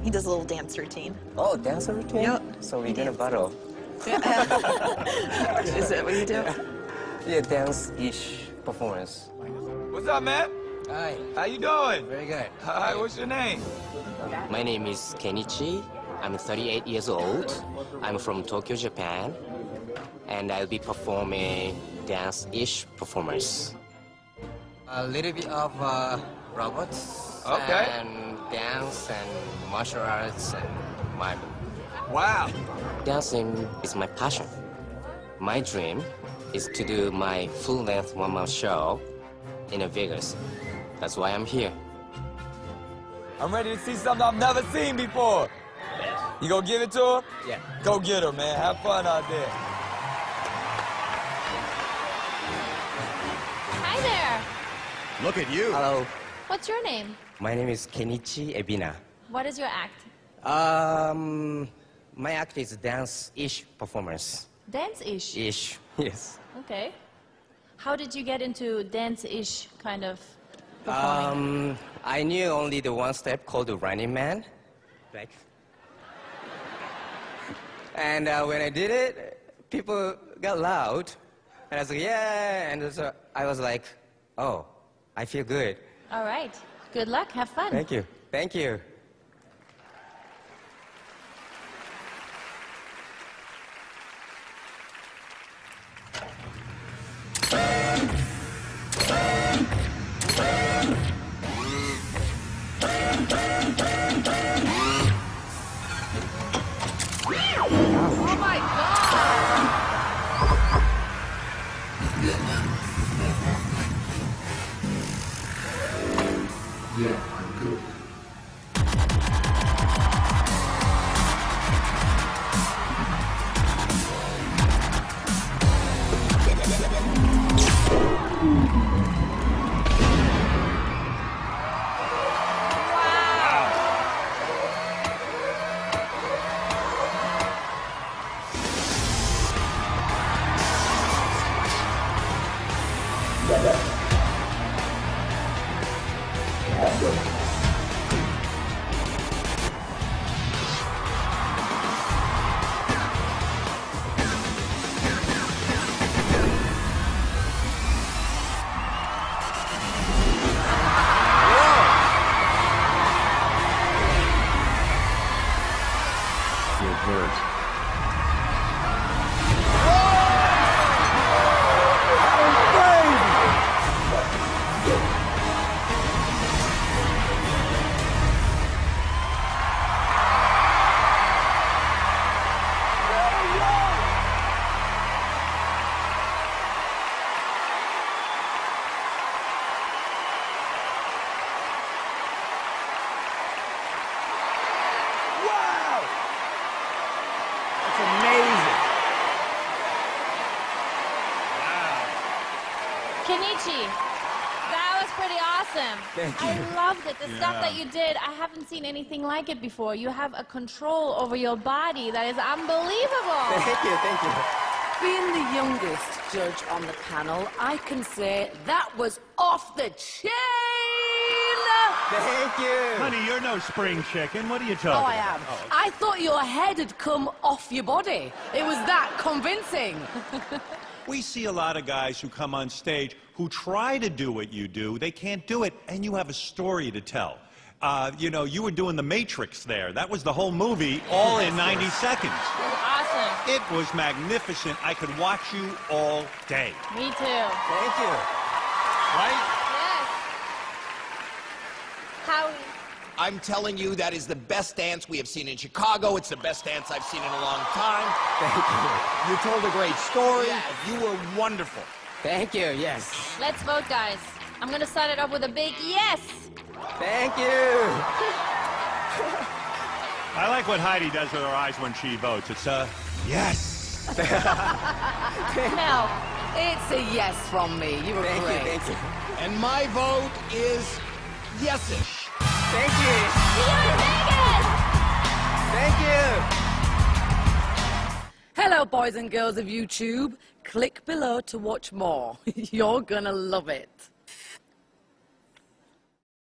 He does a little dance routine. Oh, dance routine? Yep. So we're gonna battle. Is that what you do? Yeah, dance-ish performance. What's up, man? Hi. How you doing? Very good. Hi, what's your name? My name is Kenichi. I'm 38 years old. I'm from Tokyo, Japan. And I'll be performing dance-ish performance. A little bit of robots. Okay. And dance and martial arts and miming. Wow. Dancing is my passion. My dream is to do my full-length one-man show in Vegas. That's why I'm here. I'm ready to see something I've never seen before. You gonna give it to her? Yeah. Go get her, man. Have fun out there. Hi there. Look at you. Hello. What's your name? My name is Kenichi Ebina. What is your act? My act is dance-ish performance. Dance-ish. Ish, yes. Okay. How did you get into dance-ish kind of performing? I knew only the one step called the Running Man. Like. And when I did it, people got loud. And I was like, yeah. And so I was like, oh, I feel good. All right. Good luck. Have fun. Thank you. Thank you. Oh my God! Yeah, I'm good. Revert. Kenichi, that was pretty awesome. Thank you. I loved it. The stuff that you did, I haven't seen anything like it before. You have a control over your body that is unbelievable. Thank you, thank you. Being the youngest judge on the panel, I can say that was off the chain! Thank you. Honey, you're no spring chicken. What are you talking Oh, I about? am. I thought your head had come off your body. It was that convincing. We see a lot of guys who come on stage who try to do what you do. They can't do it, and you have a story to tell. You know, you were doing The Matrix there. That was the whole movie, all in 90 seconds. Awesome. It was magnificent. I could watch you all day. Me too. Thank you. Right? Yes. Howie. I'm telling you, that is the best dance we have seen in Chicago. It's the best dance I've seen in a long time. Thank you. You told a great story. You were wonderful. Thank you, yes. Let's vote, guys. I'm going to start it off with a big yes. Thank you. I like what Heidi does with her eyes when she votes. It's a yes. Mel. It's a yes from me. You were Thank great. you, thank you. And my vote is yes-ish. Thank you. See you in Vegas. Thank you. Hello, boys and girls of YouTube. Click below to watch more. You're gonna love it.